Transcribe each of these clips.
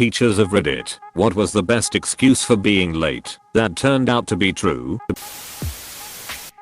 teachers of Reddit, what was the best excuse for being late that turned out to be true?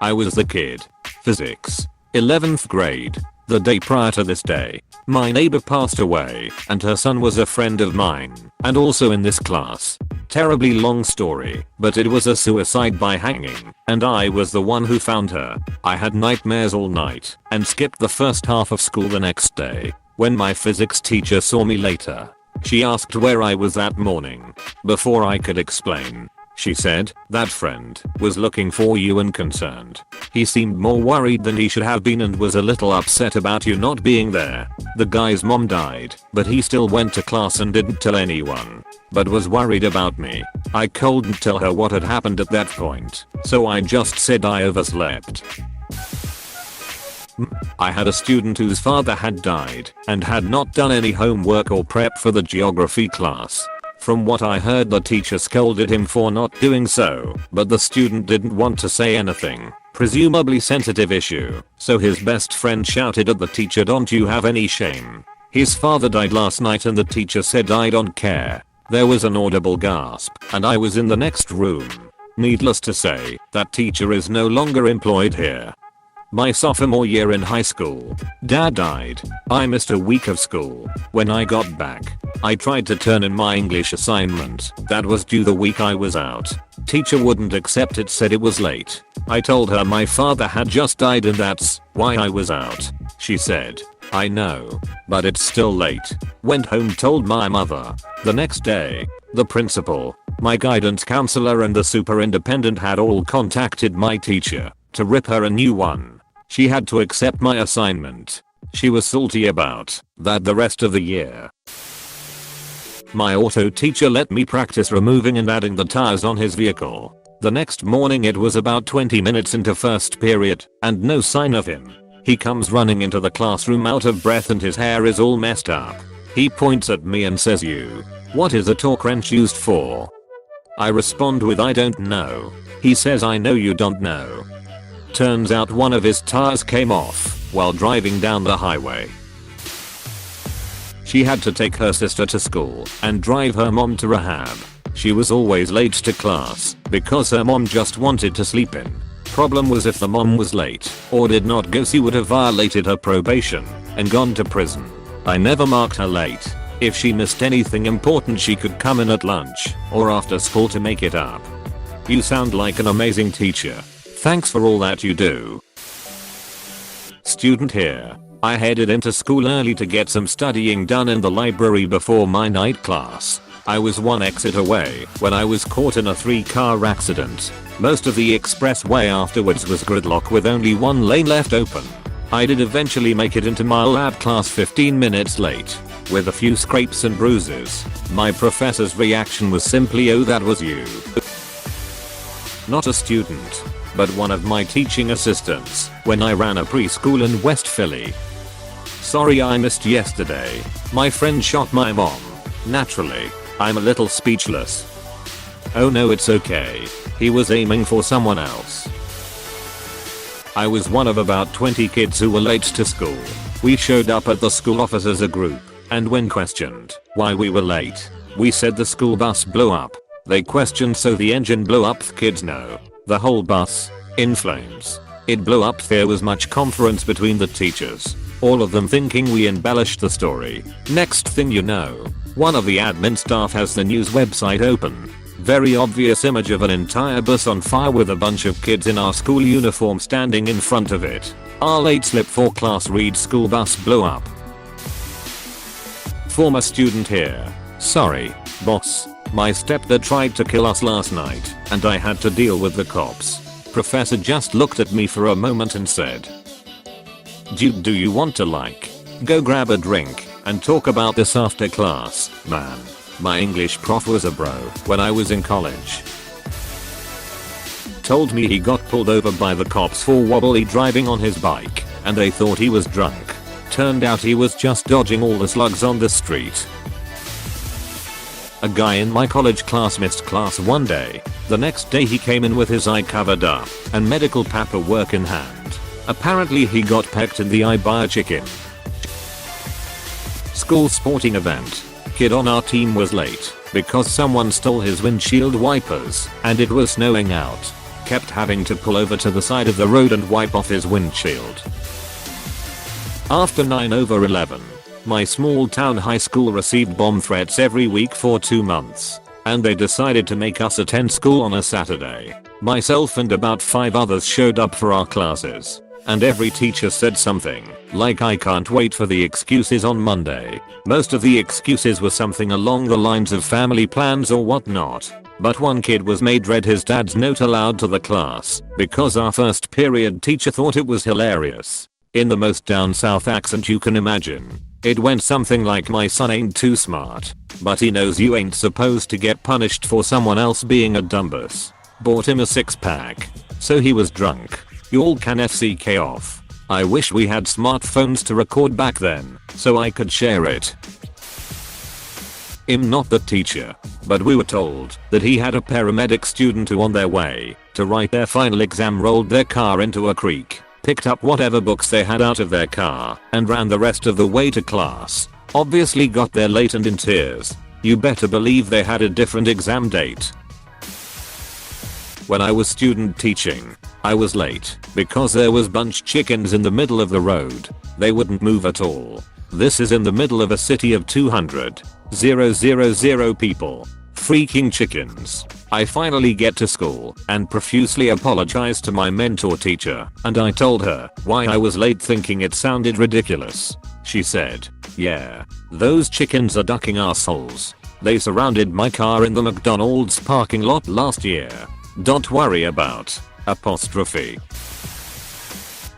I was the kid. Physics. 11th grade. The day prior to this day, my neighbor passed away and her son was a friend of mine and also in this class. Terribly long story, but it was a suicide by hanging and I was the one who found her. I had nightmares all night and skipped the first half of school the next day. When my physics teacher saw me later, she asked where I was that morning. Before I could explain, she said, "That friend was looking for you and concerned. He seemed more worried than he should have been and was a little upset about you not being there. The guy's mom died, but he still went to class and didn't tell anyone, but was worried about me. I couldn't tell her what had happened at that point, so I just said I overslept." I had a student whose father had died and had not done any homework or prep for the geography class. From what I heard, the teacher scolded him for not doing so, but the student didn't want to say anything, presumably sensitive issue, so his best friend shouted at the teacher, "Don't you have any shame? His father died last night," and the teacher said, "I don't care." There was an audible gasp, and I was in the next room. Needless to say, that teacher is no longer employed here. My sophomore year in high school, Dad died. I missed a week of school. When I got back, I tried to turn in my English assignment that was due the week I was out. Teacher wouldn't accept it, said it was late. I told her my father had just died and that's why I was out. She said, "I know, but it's still late." Went home, told my mother. The next day, the principal, my guidance counselor and the superintendent had all contacted my teacher to rip her a new one. She had to accept my assignment. She was salty about that the rest of the year. My auto teacher let me practice removing and adding the tires on his vehicle. The next morning it was about 20 minutes into first period and no sign of him. He comes running into the classroom out of breath and his hair is all messed up. He points at me and says, What is a torque wrench used for?" I respond with, "I don't know." He says, "I know you don't know." Turns out one of his tires came off while driving down the highway. She had to take her sister to school and drive her mom to rehab. She was always late to class because her mom just wanted to sleep in. Problem was, if the mom was late or did not go, she would have violated her probation and gone to prison. I never marked her late. If she missed anything important, she could come in at lunch or after school to make it up. You sound like an amazing teacher. Thanks for all that you do. Student here. I headed into school early to get some studying done in the library before my night class. I was one exit away when I was caught in a 3-car accident. Most of the expressway afterwards was gridlock with only one lane left open. I did eventually make it into my lab class 15 minutes late, with a few scrapes and bruises. My professor's reaction was simply, "Oh, that was you." Not a student, but one of my teaching assistants when I ran a preschool in West Philly. "Sorry I missed yesterday. My friend shot my mom." Naturally, I'm a little speechless. "Oh no, it's okay. He was aiming for someone else." I was one of about 20 kids who were late to school. We showed up at the school office as a group, and when questioned why we were late, we said the school bus blew up. They questioned, "So the engine blew up?" Kids, "No. The whole bus, in flames. It blew up." There was much conference between the teachers, all of them thinking we embellished the story. Next thing you know, one of the admin staff has the news website open. Very obvious image of an entire bus on fire with a bunch of kids in our school uniform standing in front of it. Our late slip for class reads, "School bus blew up." Former student here. "Sorry, boss. My stepdad tried to kill us last night and I had to deal with the cops." Professor just looked at me for a moment and said, "Dude, do you want to go grab a drink and talk about this after class, man?" My English prof was a bro when I was in college. Told me he got pulled over by the cops for wobbly driving on his bike and they thought he was drunk. Turned out he was just dodging all the slugs on the street. A guy in my college class missed class one day. The next day he came in with his eye covered up and medical paperwork in hand. Apparently he got pecked in the eye by a chicken. School sporting event. kid on our team was late because someone stole his windshield wipers and it was snowing out. Kept having to pull over to the side of the road and wipe off his windshield. After 9/11, my small town high school received bomb threats every week for 2 months, and they decided to make us attend school on a Saturday. Myself and about 5 others showed up for our classes, and every teacher said something, like I can't wait for the excuses on Monday. Most of the excuses were something along the lines of family plans or whatnot, but one kid was made read his dad's note aloud to the class because our first period teacher thought it was hilarious. In the most down south accent you can imagine. It went something like, my son ain't too smart, but he knows you ain't supposed to get punished for someone else being a dumbass. Bought him a 6-pack. So he was drunk. Y'all can FCK off. I wish we had smartphones to record back then, so I could share it. I'm not the teacher, but we were told that he had a paramedic student who on their way to write their final exam rolled their car into a creek, picked up whatever books they had out of their car, and ran the rest of the way to class. Obviously got there late and in tears. You better believe they had a different exam date. When I was student teaching, I was late because there was bunch chickens in the middle of the road. They wouldn't move at all. This is in the middle of a city of 200,000 people. Freaking chickens. I finally get to school and profusely apologize to my mentor teacher, and I told her why I was late thinking it sounded ridiculous. She said, yeah, those chickens are ducking arseholes. They surrounded my car in the McDonald's parking lot last year. Don't worry about apostrophe.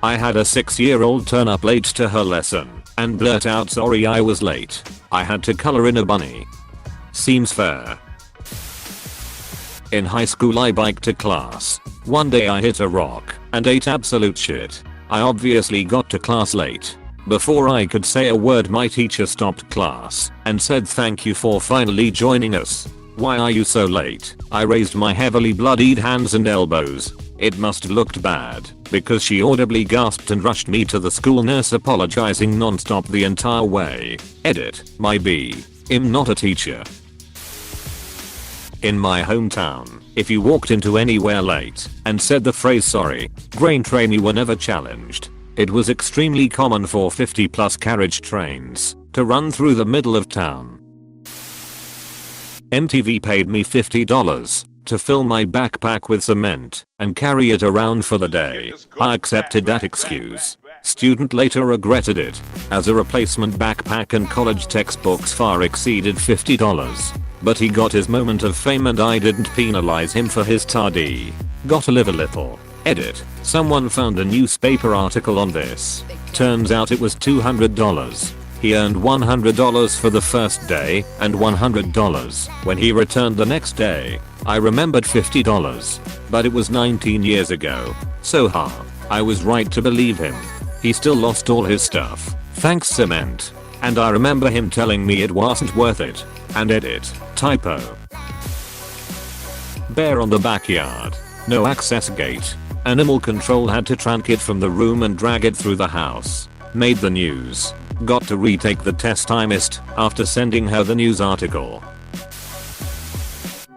I had a 6-year-old turn up late to her lesson and blurt out, sorry I was late. I had to color in a bunny. Seems fair. In high school I biked to class. One day I hit a rock and ate absolute shit. I obviously got to class late. Before I could say a word my teacher stopped class and said, thank you for finally joining us. Why are you so late? I raised my heavily bloodied hands and elbows. It must have looked bad because she audibly gasped and rushed me to the school nurse, apologizing non-stop the entire way. Edit. My B. I'm not a teacher. In my hometown, if you walked into anywhere late and said the phrase sorry, grain train, you were never challenged. It was extremely common for 50+ carriage trains to run through the middle of town. MTV paid me $50 to fill my backpack with cement and carry it around for the day. I accepted that excuse. Student later regretted it, as a replacement backpack and college textbooks far exceeded $50. But he got his moment of fame and I didn't penalize him for his tardy. Gotta live a little. Edit. Someone found a newspaper article on this. Turns out it was $200. He earned $100 for the first day and $100 when he returned the next day. I remembered $50, but it was 19 years ago. So I was right to believe him. He still lost all his stuff. Thanks cement. And I remember him telling me it wasn't worth it. And edit. Typo. Bear on the backyard. No access gate. Animal control had to trank it from the room and drag it through the house. Made the news. Got to retake the test I missed after sending her the news article.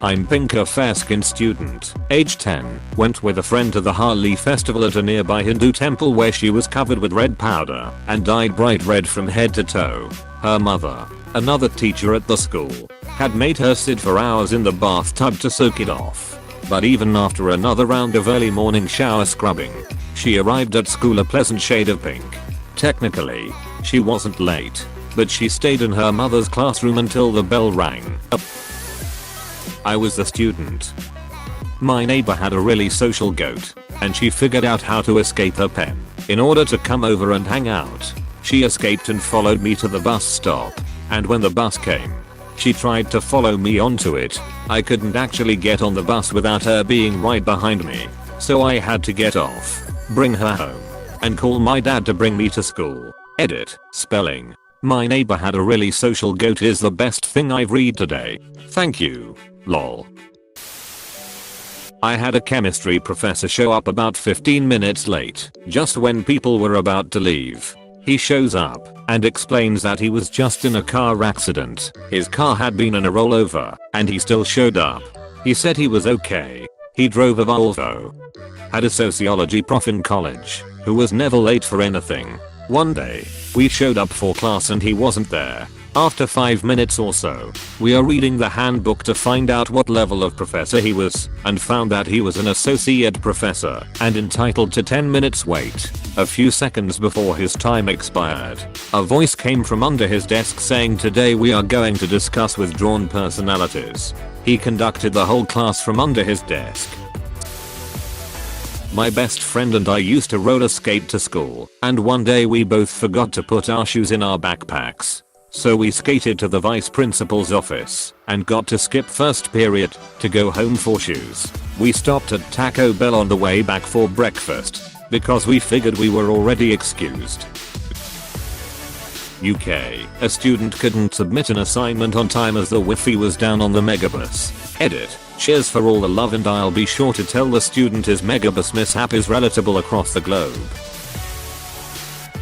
I'm pink, a fair-skinned student, age 10, went with a friend to the Holi festival at a nearby Hindu temple where she was covered with red powder and dyed bright red from head to toe. Her mother, another teacher at the school, had made her sit for hours in the bathtub to soak it off. But even after another round of early morning shower scrubbing, she arrived at school a pleasant shade of pink. Technically, she wasn't late, but she stayed in her mother's classroom until the bell rang. I was the student. My neighbor had a really social goat, and she figured out how to escape her pen in order to come over and hang out. She escaped and followed me to the bus stop, and when the bus came, she tried to follow me onto it. I couldn't actually get on the bus without her being right behind me, so I had to get off, bring her home, and call my dad to bring me to school. Edit. Spelling. My neighbor had a really social goat is the best thing I've read today. Thank you. Lol. I had a chemistry professor show up about 15 minutes late, just when people were about to leave. He shows up and explains that he was just in a car accident. His car had been in a rollover and he still showed up. He said he was okay. He drove a Volvo. Had a sociology prof in college who was never late for anything. One day, we showed up for class and he wasn't there. After 5 minutes or so, we are reading the handbook to find out what level of professor he was, and found that he was an associate professor and entitled to 10 minutes wait. A few seconds before his time expired, a voice came from under his desk saying, "Today we are going to discuss withdrawn personalities." He conducted the whole class from under his desk. My best friend and I used to roller skate to school, and one day we both forgot to put our shoes in our backpacks. So we skated to the vice principal's office and got to skip first period to go home for shoes. We stopped at Taco Bell on the way back for breakfast because we figured we were already excused. UK, a student couldn't submit an assignment on time as the Wi-Fi was down on the megabus. Edit. Cheers for all the love, and I'll be sure to tell the student his megabus mishap is relatable across the globe.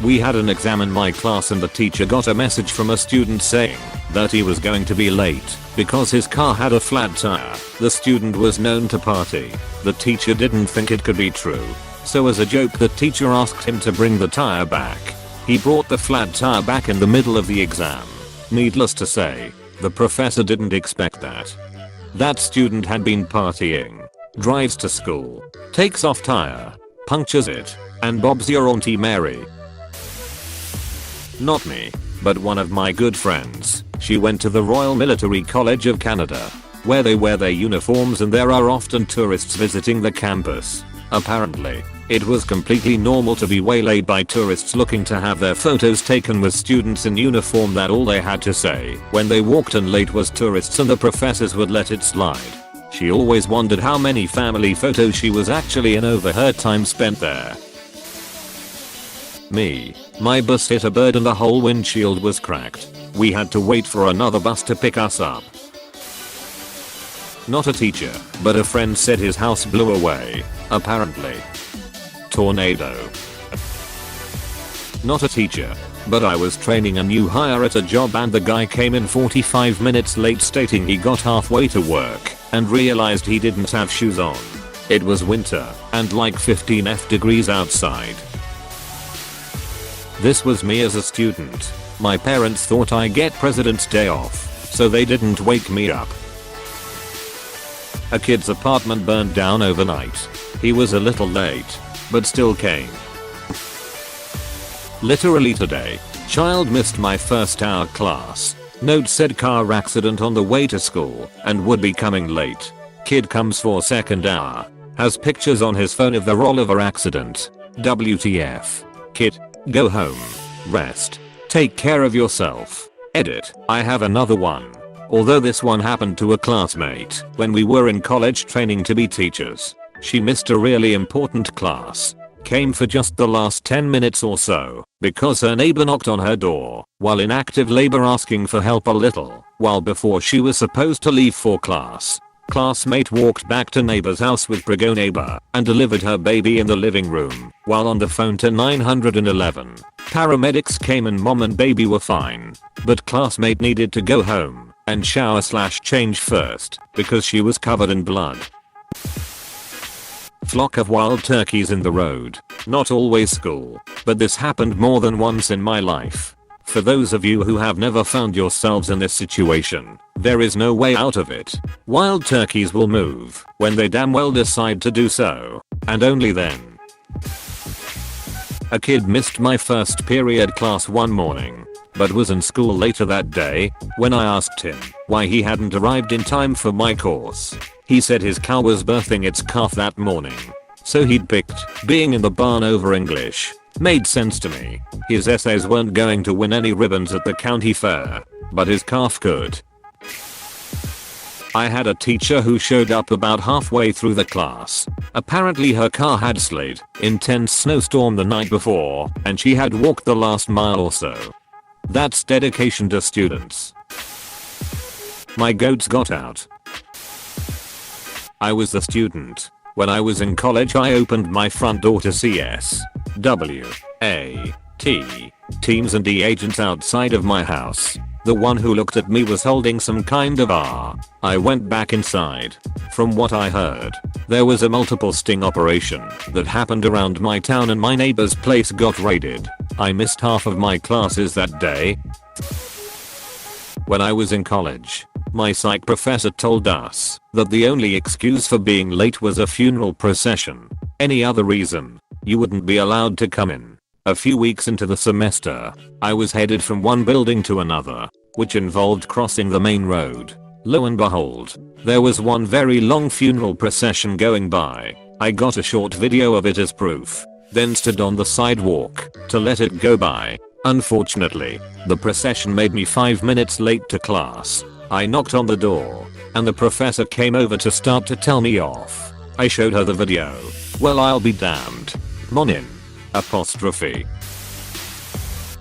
We had an exam in my class and the teacher got a message from a student saying that he was going to be late because his car had a flat tire. The student was known to party. The teacher didn't think it could be true. So as a joke, the teacher asked him to bring the tire back. He brought the flat tire back in the middle of the exam. Needless to say, the professor didn't expect that. That student had been partying. Drives to school, takes off tire, punctures it, and bobs your Auntie Mary. Not me, but one of my good friends. She went to the Royal Military College of Canada, where they wear their uniforms and there are often tourists visiting the campus. Apparently, it was completely normal to be waylaid by tourists looking to have their photos taken with students in uniform. That all they had to say when they walked in late was tourists, and the professors would let it slide. She always wondered how many family photos she was actually in over her time spent there. Me. My bus hit a bird and the whole windshield was cracked. We had to wait for another bus to pick us up. Not a teacher, but a friend said his house blew away. Apparently. Tornado. Not a teacher, but I was training a new hire at a job and the guy came in 45 minutes late stating he got halfway to work and realized he didn't have shoes on. It was winter and like 15 degrees outside. This was me as a student. My parents thought I get President's Day off, so they didn't wake me up. A kid's apartment burned down overnight. He was a little late, but still came. Literally today, child missed my first hour class. Note said car accident on the way to school and would be coming late. Kid comes for second hour. Has pictures on his phone of the rollover accident. WTF. Kid. Go home. Rest. Take care of yourself. Edit. I have another one. Although this one happened to a classmate when we were in college training to be teachers. She missed a really important class. Came for just the last 10 minutes or so because her neighbor knocked on her door while in active labor asking for help a little while before she was supposed to leave for class. Classmate walked back to neighbor's house with Prigo neighbor and delivered her baby in the living room while on the phone to 911. Paramedics came and mom and baby were fine, but classmate needed to go home and shower/change first because she was covered in blood. Flock of wild turkeys in the road. Not always school, but this happened more than once in my life. For those of you who have never found yourselves in this situation, there is no way out of it. Wild turkeys will move when they damn well decide to do so, and only then. A kid missed my first period class one morning, but was in school later that day. When I asked him why he hadn't arrived in time for my course, he said his cow was birthing its calf that morning, so he'd picked being in the barn over English. Made sense to me. His essays weren't going to win any ribbons at the county fair, but his calf could. I had a teacher who showed up about halfway through the class. Apparently her car had slid. Intense snowstorm the night before, and she had walked the last mile or so. That's dedication to students. My goats got out. I was the student. When I was in college I opened my front door to CS. W. A. T. teams and agents outside of my house. The one who looked at me was holding some kind of R. I went back inside. From what I heard, there was a multiple sting operation that happened around my town and my neighbor's place got raided. I missed half of my classes that day. When I was in college, my psych professor told us that the only excuse for being late was a funeral procession. Any other reason, you wouldn't be allowed to come in. A few weeks into the semester, I was headed from one building to another, which involved crossing the main road. Lo and behold, there was one very long funeral procession going by. I got a short video of it as proof, then stood on the sidewalk to let it go by. Unfortunately, the procession made me 5 minutes late to class. I knocked on the door, and the professor came over to start to tell me off. I showed her the video. Well, I'll be damned. Monin. Apostrophe.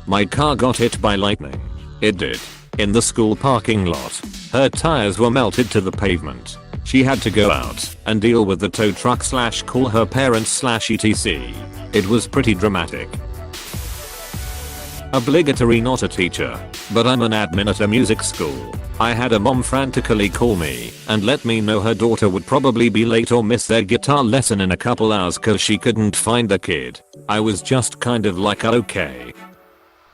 My car got hit by lightning. It did. In the school parking lot. Her tires were melted to the pavement. She had to go out and deal with the tow truck / call her parents / etc. It was pretty dramatic. Obligatory, not a teacher, but I'm an admin at a music school. I had a mom frantically call me and let me know her daughter would probably be late or miss their guitar lesson in a couple hours cause she couldn't find the kid. I was just kind of like, okay.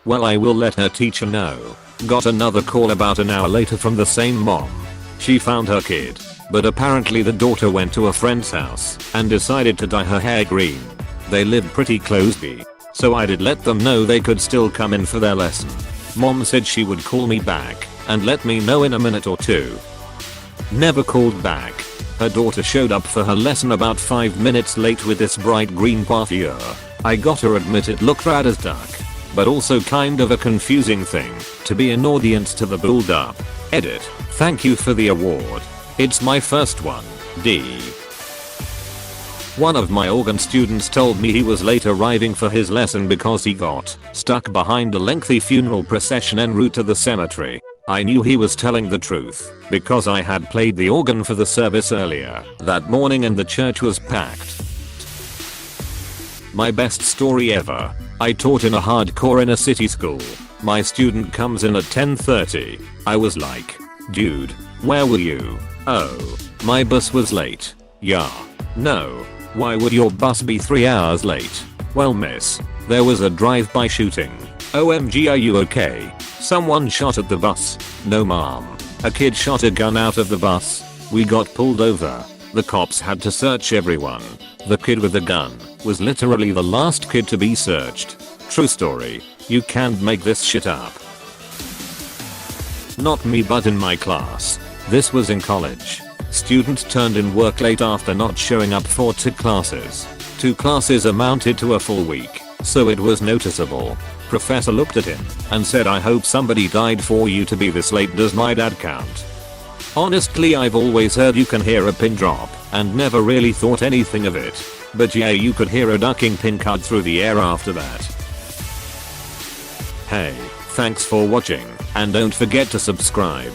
Well, I will let her teacher know. Got another call about an hour later from the same mom. She found her kid, but apparently the daughter went to a friend's house and decided to dye her hair green. They lived pretty close by, so I did let them know they could still come in for their lesson. Mom said she would call me back and let me know in a minute or two. Never called back. Her daughter showed up for her lesson about 5 minutes late with this bright green coiffure. I gotta admit it looked rad as duck, but also kind of a confusing thing to be an audience to the build up. Edit. Thank you for the award. It's my first one. D. One of my organ students told me he was late arriving for his lesson because he got stuck behind a lengthy funeral procession en route to the cemetery. I knew he was telling the truth because I had played the organ for the service earlier that morning and the church was packed. My best story ever. I taught in a hardcore inner city school. My student comes in at 10:30. I was like, dude, where were you? Oh, my bus was late. Yeah. No. Why would your bus be 3 hours late? Well, miss, there was a drive-by shooting. OMG, are you okay? Someone shot at the bus. No, mom. A kid shot a gun out of the bus. We got pulled over. The cops had to search everyone. The kid with the gun was literally the last kid to be searched. True story. You can't make this shit up. Not me, but in my class. This was in college. Student turned in work late after not showing up for 2 classes. 2 classes amounted to a full week, so it was noticeable. Professor looked at him and said, I hope somebody died for you to be this late. Does my dad count? Honestly, I've always heard you can hear a pin drop and never really thought anything of it. But yeah, you could hear a ducking pin cut through the air after that. Hey, thanks for watching, and don't forget to subscribe.